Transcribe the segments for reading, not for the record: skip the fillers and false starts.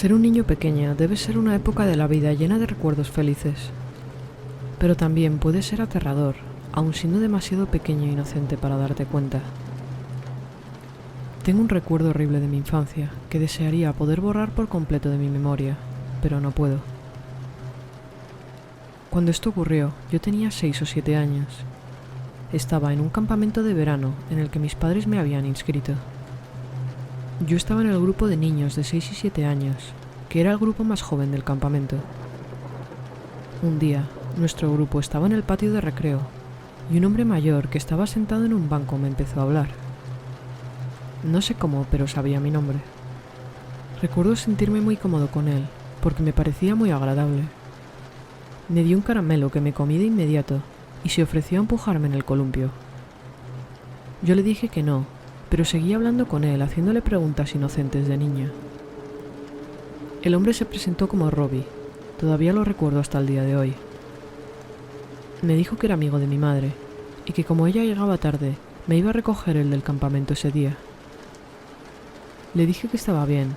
Ser un niño pequeño debe ser una época de la vida llena de recuerdos felices, pero también puede ser aterrador, aun siendo demasiado pequeño e inocente para darte cuenta. Tengo un recuerdo horrible de mi infancia que desearía poder borrar por completo de mi memoria, pero no puedo. Cuando esto ocurrió, yo tenía 6 o 7 años. Estaba en un campamento de verano en el que mis padres me habían inscrito. Yo estaba en el grupo de niños de 6 y 7 años, que era el grupo más joven del campamento. Un día, nuestro grupo estaba en el patio de recreo, y un hombre mayor que estaba sentado en un banco me empezó a hablar. No sé cómo, pero sabía mi nombre. Recuerdo sentirme muy cómodo con él, porque me parecía muy agradable. Me dio un caramelo que me comí de inmediato, y se ofreció a empujarme en el columpio. Yo le dije que no, pero seguí hablando con él, haciéndole preguntas inocentes de niña. El hombre se presentó como Robbie, todavía lo recuerdo hasta el día de hoy. Me dijo que era amigo de mi madre, y que como ella llegaba tarde, me iba a recoger el del campamento ese día. Le dije que estaba bien,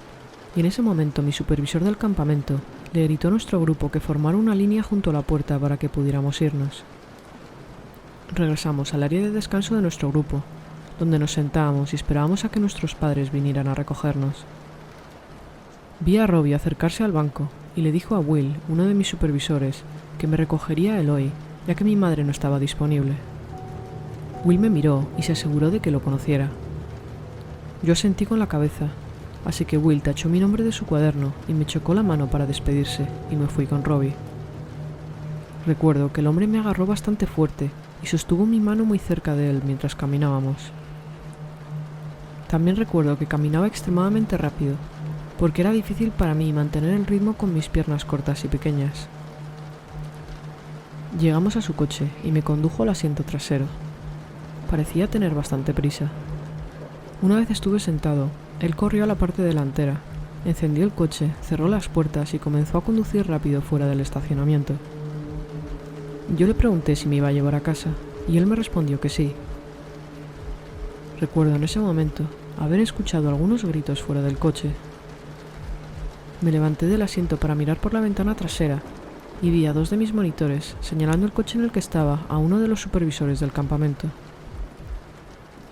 y en ese momento mi supervisor del campamento le gritó a nuestro grupo que formara una línea junto a la puerta para que pudiéramos irnos. Regresamos al área de descanso de nuestro grupo, donde nos sentábamos y esperábamos a que nuestros padres vinieran a recogernos. Vi a Robbie acercarse al banco y le dijo a Will, uno de mis supervisores, que me recogería a Eloy, ya que mi madre no estaba disponible. Will me miró y se aseguró de que lo conociera. Yo asentí con la cabeza, así que Will tachó mi nombre de su cuaderno y me chocó la mano para despedirse, y me fui con Robbie. Recuerdo que el hombre me agarró bastante fuerte y sostuvo mi mano muy cerca de él mientras caminábamos. También recuerdo que caminaba extremadamente rápido, porque era difícil para mí mantener el ritmo con mis piernas cortas y pequeñas. Llegamos a su coche y me condujo al asiento trasero. Parecía tener bastante prisa. Una vez estuve sentado, él corrió a la parte delantera, encendió el coche, cerró las puertas y comenzó a conducir rápido fuera del estacionamiento. Yo le pregunté si me iba a llevar a casa, y él me respondió que sí. Recuerdo en ese momento haber escuchado algunos gritos fuera del coche. Me levanté del asiento para mirar por la ventana trasera y vi a 2 de mis monitores señalando el coche en el que estaba a uno de los supervisores del campamento.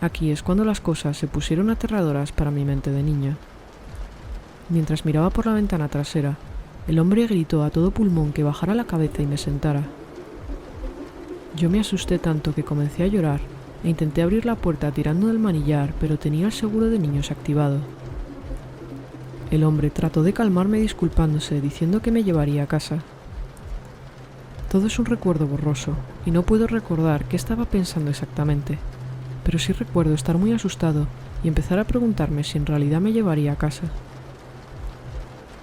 Aquí es cuando las cosas se pusieron aterradoras para mi mente de niña. Mientras miraba por la ventana trasera, el hombre gritó a todo pulmón que bajara la cabeza y me sentara. Yo me asusté tanto que comencé a llorar e intenté abrir la puerta tirando del manillar, pero tenía el seguro de niños activado. El hombre trató de calmarme disculpándose, diciendo que me llevaría a casa. Todo es un recuerdo borroso, y no puedo recordar qué estaba pensando exactamente, pero sí recuerdo estar muy asustado y empezar a preguntarme si en realidad me llevaría a casa.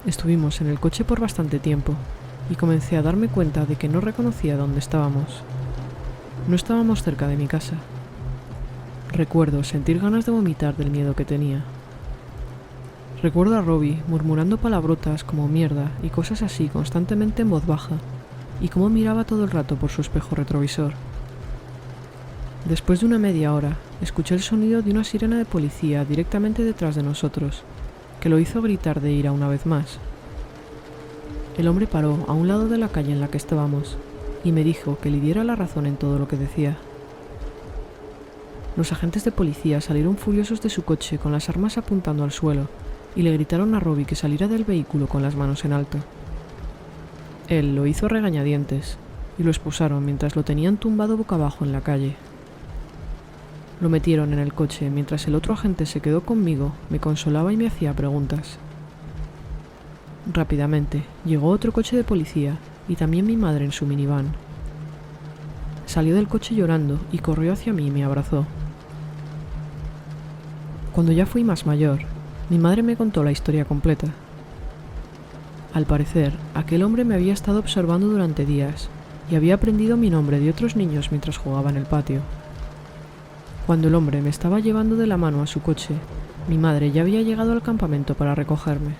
Estuvimos en el coche por bastante tiempo, y comencé a darme cuenta de que no reconocía dónde estábamos. No estábamos cerca de mi casa. Recuerdo sentir ganas de vomitar del miedo que tenía. Recuerdo a Robbie murmurando palabrotas como mierda y cosas así constantemente en voz baja, y cómo miraba todo el rato por su espejo retrovisor. Después de una media hora, escuché el sonido de una sirena de policía directamente detrás de nosotros, que lo hizo gritar de ira una vez más. El hombre paró a un lado de la calle en la que estábamos, y me dijo que le diera la razón en todo lo que decía. Los agentes de policía salieron furiosos de su coche con las armas apuntando al suelo, y le gritaron a Robbie que saliera del vehículo con las manos en alto. Él lo hizo a regañadientes, y lo expulsaron mientras lo tenían tumbado boca abajo en la calle. Lo metieron en el coche mientras el otro agente se quedó conmigo, me consolaba y me hacía preguntas. Rápidamente llegó otro coche de policía y también mi madre en su minivan. Salió del coche llorando y corrió hacia mí y me abrazó. Cuando ya fui más mayor, mi madre me contó la historia completa. Al parecer, aquel hombre me había estado observando durante días y había aprendido mi nombre de otros niños mientras jugaba en el patio. Cuando el hombre me estaba llevando de la mano a su coche, mi madre ya había llegado al campamento para recogerme.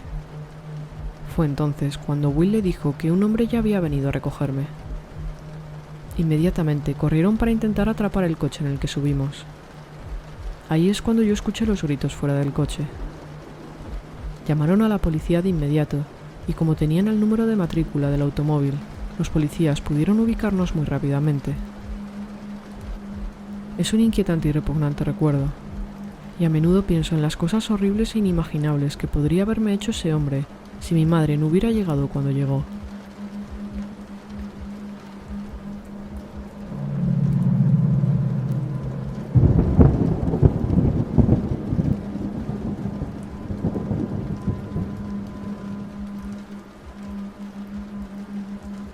Fue entonces cuando Will le dijo que un hombre ya había venido a recogerme. Inmediatamente corrieron para intentar atrapar el coche en el que subimos. Ahí es cuando yo escuché los gritos fuera del coche. Llamaron a la policía de inmediato, y como tenían el número de matrícula del automóvil, los policías pudieron ubicarnos muy rápidamente. Es un inquietante y repugnante recuerdo, y a menudo pienso en las cosas horribles e inimaginables que podría haberme hecho ese hombre si mi madre no hubiera llegado cuando llegó.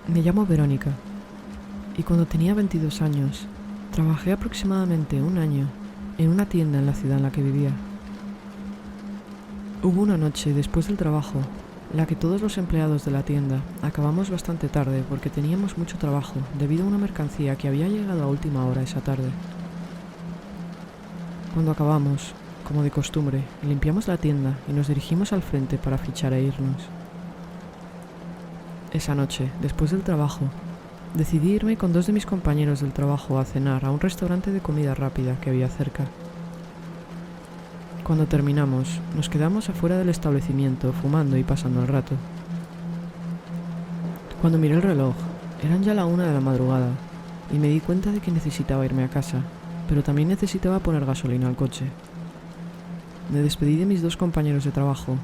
Me llamo Verónica, y cuando tenía 22 años, trabajé aproximadamente un año en una tienda en la ciudad en la que vivía. Hubo una noche después del trabajo, en la que todos los empleados de la tienda acabamos bastante tarde porque teníamos mucho trabajo debido a una mercancía que había llegado a última hora esa tarde. Cuando acabamos, como de costumbre, limpiamos la tienda y nos dirigimos al frente para fichar e irnos. Esa noche, después del trabajo, decidí irme con 2 de mis compañeros del trabajo a cenar a un restaurante de comida rápida que había cerca. Cuando terminamos, nos quedamos afuera del establecimiento fumando y pasando el rato. Cuando miré el reloj, eran ya la 1 de la madrugada y me di cuenta de que necesitaba irme a casa, pero también necesitaba poner gasolina al coche. Me despedí de mis 2 compañeros de trabajo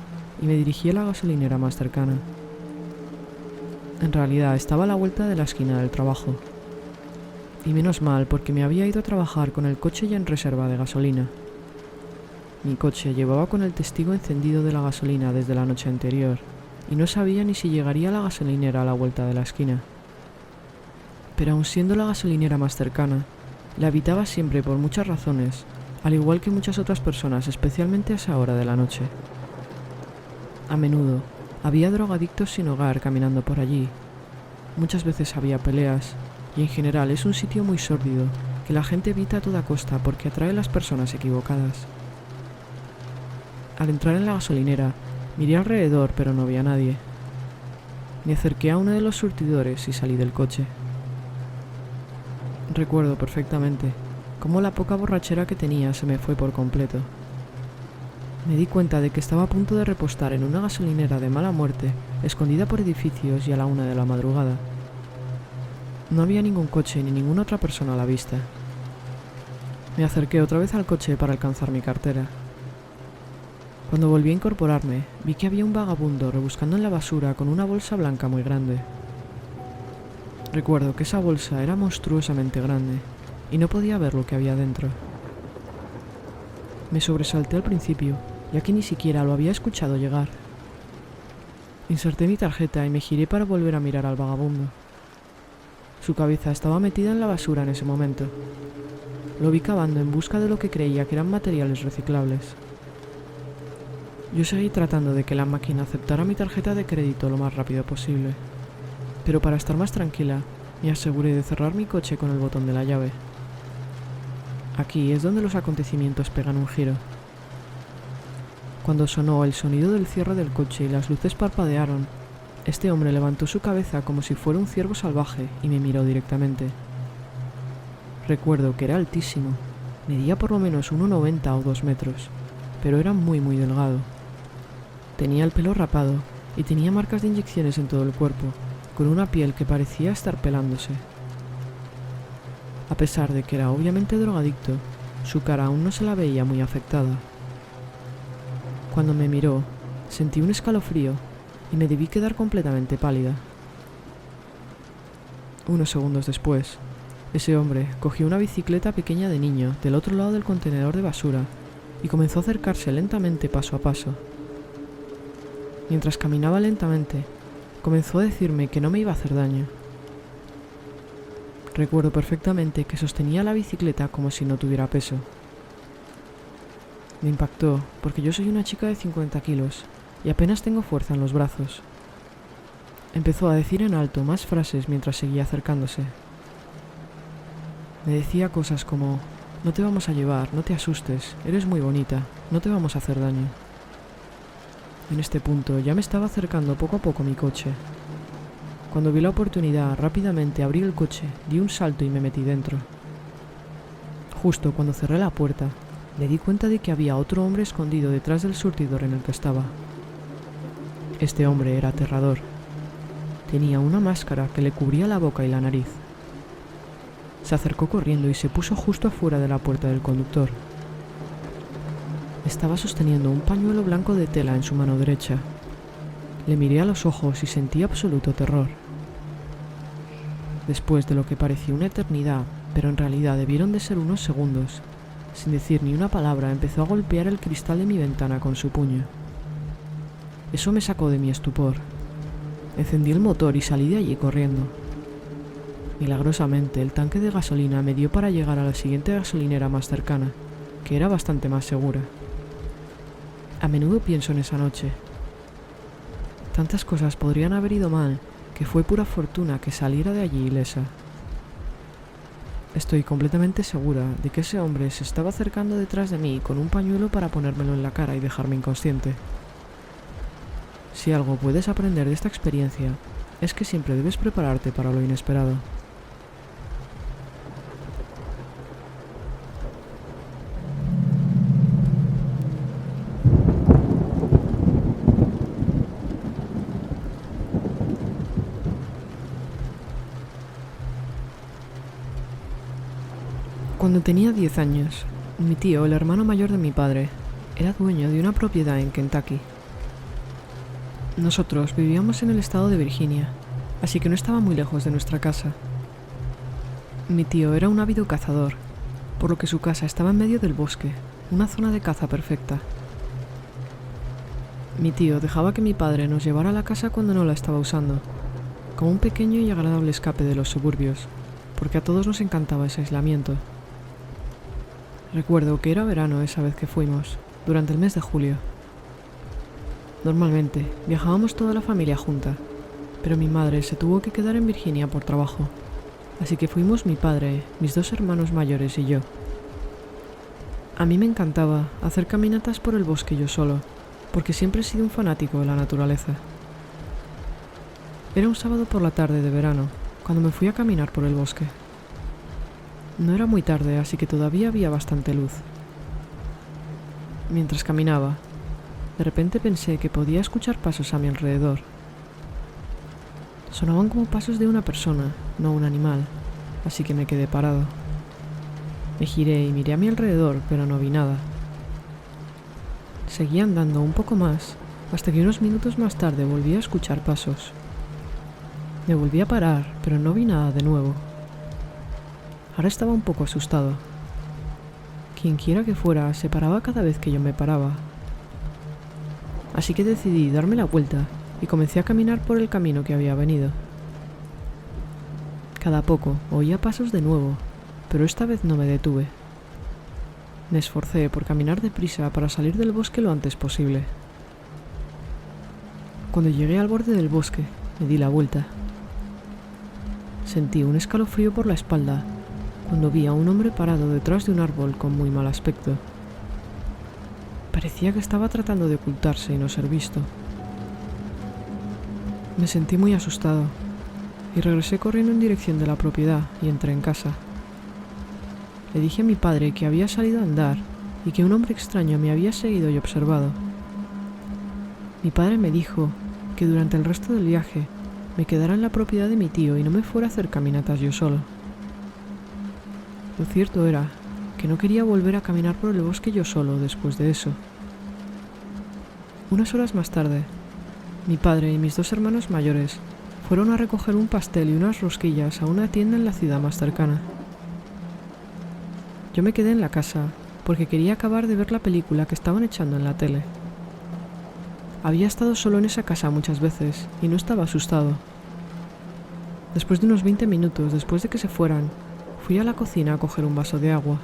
y me dirigí a la gasolinera más cercana. En realidad estaba a la vuelta de la esquina del trabajo. Y menos mal porque me había ido a trabajar con el coche ya en reserva de gasolina. Mi coche llevaba con el testigo encendido de la gasolina desde la noche anterior y no sabía ni si llegaría a la gasolinera a la vuelta de la esquina. Pero aun siendo la gasolinera más cercana, la evitaba siempre por muchas razones, al igual que muchas otras personas, especialmente a esa hora de la noche. A menudo, había drogadictos sin hogar caminando por allí. Muchas veces había peleas, y en general es un sitio muy sórdido que la gente evita a toda costa porque atrae a las personas equivocadas. Al entrar en la gasolinera, miré alrededor pero no vi a nadie. Me acerqué a uno de los surtidores y salí del coche. Recuerdo perfectamente cómo la poca borrachera que tenía se me fue por completo. Me di cuenta de que estaba a punto de repostar en una gasolinera de mala muerte, escondida por edificios y a la 1 de la madrugada. No había ningún coche ni ninguna otra persona a la vista. Me acerqué otra vez al coche para alcanzar mi cartera. Cuando volví a incorporarme, vi que había un vagabundo rebuscando en la basura con una bolsa blanca muy grande. Recuerdo que esa bolsa era monstruosamente grande y no podía ver lo que había dentro. Me sobresalté al principio, ya que ni siquiera lo había escuchado llegar. Inserté mi tarjeta y me giré para volver a mirar al vagabundo. Su cabeza estaba metida en la basura en ese momento. Lo vi cavando en busca de lo que creía que eran materiales reciclables. Yo seguí tratando de que la máquina aceptara mi tarjeta de crédito lo más rápido posible, pero para estar más tranquila, me aseguré de cerrar mi coche con el botón de la llave. Aquí es donde los acontecimientos pegan un giro. Cuando sonó el sonido del cierre del coche y las luces parpadearon, este hombre levantó su cabeza como si fuera un ciervo salvaje y me miró directamente. Recuerdo que era altísimo, medía por lo menos 1,90 o 2 metros, pero era muy delgado. Tenía el pelo rapado y tenía marcas de inyecciones en todo el cuerpo, con una piel que parecía estar pelándose. A pesar de que era obviamente drogadicto, su cara aún no se la veía muy afectada. Cuando me miró, sentí un escalofrío y me debí quedar completamente pálida. Unos segundos después, ese hombre cogió una bicicleta pequeña de niño del otro lado del contenedor de basura y comenzó a acercarse lentamente paso a paso. Mientras caminaba lentamente, comenzó a decirme que no me iba a hacer daño. Recuerdo perfectamente que sostenía la bicicleta como si no tuviera peso. Me impactó porque yo soy una chica de 50 kilos y apenas tengo fuerza en los brazos. Empezó a decir en alto más frases mientras seguía acercándose. Me decía cosas como: no te vamos a llevar, no te asustes, eres muy bonita, no te vamos a hacer daño. En este punto ya me estaba acercando poco a poco mi coche. Cuando vi la oportunidad, rápidamente abrí el coche, di un salto y me metí dentro. Justo cuando cerré la puerta, me di cuenta de que había otro hombre escondido detrás del surtidor en el que estaba. Este hombre era aterrador. Tenía una máscara que le cubría la boca y la nariz. Se acercó corriendo y se puso justo afuera de la puerta del conductor. Estaba sosteniendo un pañuelo blanco de tela en su mano derecha. Le miré a los ojos y sentí absoluto terror. Después de lo que pareció una eternidad, pero en realidad debieron de ser unos segundos, sin decir ni una palabra, empezó a golpear el cristal de mi ventana con su puño. Eso me sacó de mi estupor. Encendí el motor y salí de allí corriendo. Milagrosamente, el tanque de gasolina me dio para llegar a la siguiente gasolinera más cercana, que era bastante más segura. A menudo pienso en esa noche. Tantas cosas podrían haber ido mal, que fue pura fortuna que saliera de allí ilesa. Estoy completamente segura de que ese hombre se estaba acercando detrás de mí con un pañuelo para ponérmelo en la cara y dejarme inconsciente. Si algo puedes aprender de esta experiencia, es que siempre debes prepararte para lo inesperado. Cuando tenía 10 años, mi tío, el hermano mayor de mi padre, era dueño de una propiedad en Kentucky. Nosotros vivíamos en el estado de Virginia, así que no estaba muy lejos de nuestra casa. Mi tío era un ávido cazador, por lo que su casa estaba en medio del bosque, una zona de caza perfecta. Mi tío dejaba que mi padre nos llevara a la casa cuando no la estaba usando, como un pequeño y agradable escape de los suburbios, porque a todos nos encantaba ese aislamiento. Recuerdo que era verano esa vez que fuimos, durante el mes de julio. Normalmente viajábamos toda la familia junta, pero mi madre se tuvo que quedar en Virginia por trabajo, así que fuimos mi padre, mis 2 hermanos mayores y yo. A mí me encantaba hacer caminatas por el bosque yo solo, porque siempre he sido un fanático de la naturaleza. Era un sábado por la tarde de verano, cuando me fui a caminar por el bosque. No era muy tarde, así que todavía había bastante luz. Mientras caminaba, de repente pensé que podía escuchar pasos a mi alrededor. Sonaban como pasos de una persona, no un animal, así que me quedé parado. Me giré y miré a mi alrededor, pero no vi nada. Seguí andando un poco más, hasta que unos minutos más tarde volví a escuchar pasos. Me volví a parar, pero no vi nada de nuevo. Ahora estaba un poco asustado. Quienquiera que fuera, se paraba cada vez que yo me paraba. Así que decidí darme la vuelta y comencé a caminar por el camino que había venido. Cada poco oía pasos de nuevo, pero esta vez no me detuve. Me esforcé por caminar deprisa para salir del bosque lo antes posible. Cuando llegué al borde del bosque, me di la vuelta. Sentí un escalofrío por la espalda cuando vi a un hombre parado detrás de un árbol con muy mal aspecto. Parecía que estaba tratando de ocultarse y no ser visto. Me sentí muy asustado y regresé corriendo en dirección de la propiedad y entré en casa. Le dije a mi padre que había salido a andar y que un hombre extraño me había seguido y observado. Mi padre me dijo que durante el resto del viaje me quedara en la propiedad de mi tío y no me fuera a hacer caminatas yo solo. Lo cierto era que no quería volver a caminar por el bosque yo solo después de eso. Unas horas más tarde, mi padre y mis 2 hermanos mayores fueron a recoger un pastel y unas rosquillas a una tienda en la ciudad más cercana. Yo me quedé en la casa porque quería acabar de ver la película que estaban echando en la tele. Había estado solo en esa casa muchas veces y no estaba asustado. Después de unos 20 minutos después de que se fueran, fui a la cocina a coger un vaso de agua.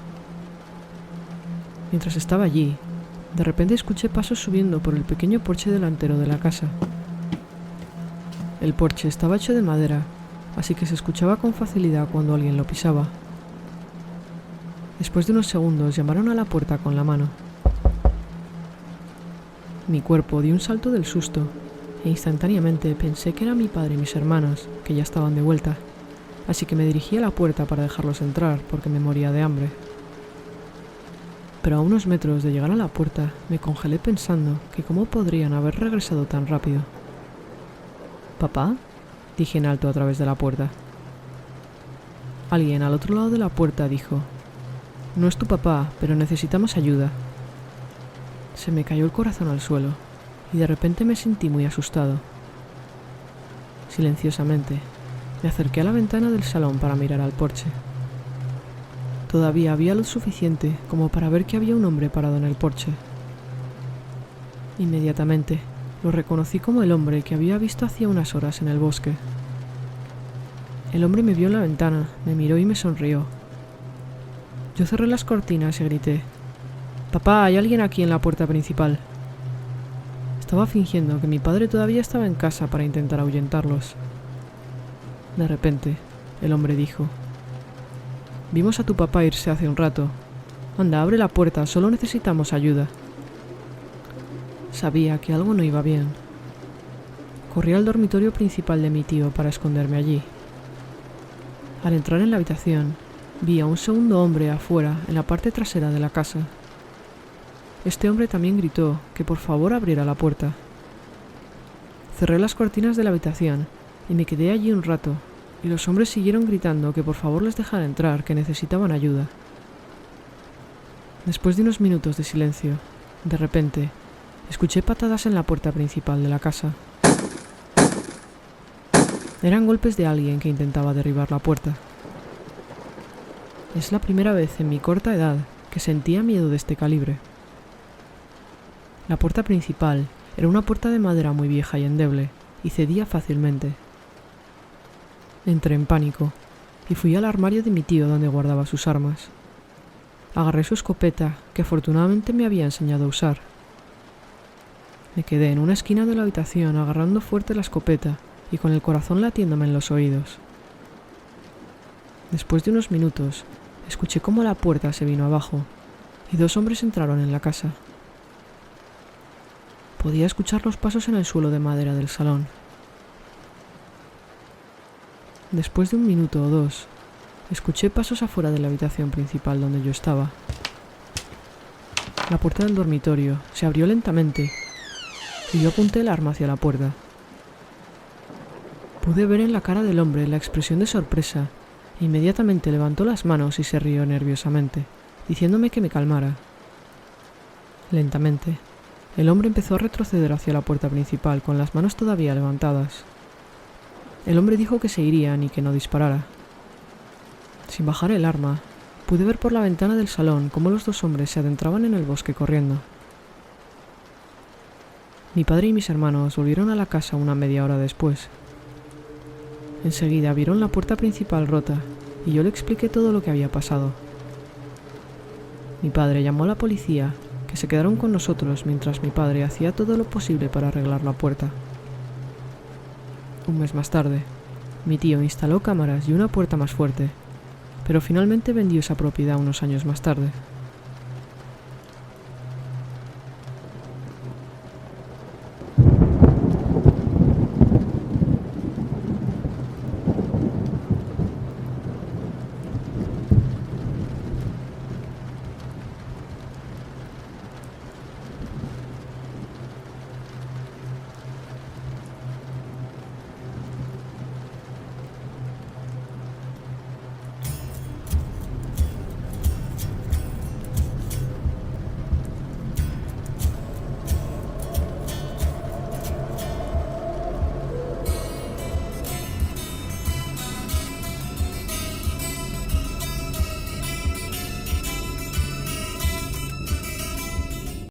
Mientras estaba allí, de repente escuché pasos subiendo por el pequeño porche delantero de la casa. El porche estaba hecho de madera, así que se escuchaba con facilidad cuando alguien lo pisaba. Después de unos segundos llamaron a la puerta con la mano. Mi cuerpo dio un salto del susto e instantáneamente pensé que era mi padre y mis hermanos, que ya estaban de vuelta, así que me dirigí a la puerta para dejarlos entrar porque me moría de hambre. Pero a unos metros de llegar a la puerta me congelé pensando que cómo podrían haber regresado tan rápido. ¿Papá?, dije en alto a través de la puerta. Alguien al otro lado de la puerta dijo: «No es tu papá, pero necesitamos ayuda». Se me cayó el corazón al suelo y de repente me sentí muy asustado. Silenciosamente, me acerqué a la ventana del salón para mirar al porche. Todavía había luz suficiente como para ver que había un hombre parado en el porche. Inmediatamente, lo reconocí como el hombre que había visto hacía unas horas en el bosque. El hombre me vio en la ventana, me miró y me sonrió. Yo cerré las cortinas y grité: «Papá, hay alguien aquí en la puerta principal». Estaba fingiendo que mi padre todavía estaba en casa para intentar ahuyentarlos. De repente, el hombre dijo: «Vimos a tu papá irse hace un rato. Anda, abre la puerta, solo necesitamos ayuda». Sabía que algo no iba bien. Corrí al dormitorio principal de mi tío para esconderme allí. Al entrar en la habitación, vi a un segundo hombre afuera, en la parte trasera de la casa. Este hombre también gritó que por favor abriera la puerta. Cerré las cortinas de la habitación y me quedé allí un rato, y los hombres siguieron gritando que por favor les dejara entrar, que necesitaban ayuda. Después de unos minutos de silencio, de repente, escuché patadas en la puerta principal de la casa. Eran golpes de alguien que intentaba derribar la puerta. Es la primera vez en mi corta edad que sentía miedo de este calibre. La puerta principal era una puerta de madera muy vieja y endeble, y cedía fácilmente. Entré en pánico y fui al armario de mi tío donde guardaba sus armas. Agarré su escopeta, que afortunadamente me había enseñado a usar. Me quedé en una esquina de la habitación agarrando fuerte la escopeta y con el corazón latiéndome en los oídos. Después de unos minutos, escuché cómo la puerta se vino abajo y dos hombres entraron en la casa. Podía escuchar los pasos en el suelo de madera del salón. Después de un minuto o dos, escuché pasos afuera de la habitación principal donde yo estaba. La puerta del dormitorio se abrió lentamente y yo apunté el arma hacia la puerta. Pude ver en la cara del hombre la expresión de sorpresa e inmediatamente levantó las manos y se rió nerviosamente, diciéndome que me calmara. Lentamente, el hombre empezó a retroceder hacia la puerta principal con las manos todavía levantadas. El hombre dijo que se irían y que no disparara. Sin bajar el arma, pude ver por la ventana del salón cómo los dos hombres se adentraban en el bosque corriendo. Mi padre y mis hermanos volvieron a la casa una media hora después. Enseguida vieron la puerta principal rota y yo le expliqué todo lo que había pasado. Mi padre llamó a la policía, que se quedaron con nosotros mientras mi padre hacía todo lo posible para arreglar la puerta. Un mes más tarde, mi tío instaló cámaras y una puerta más fuerte, pero finalmente vendió esa propiedad unos años más tarde.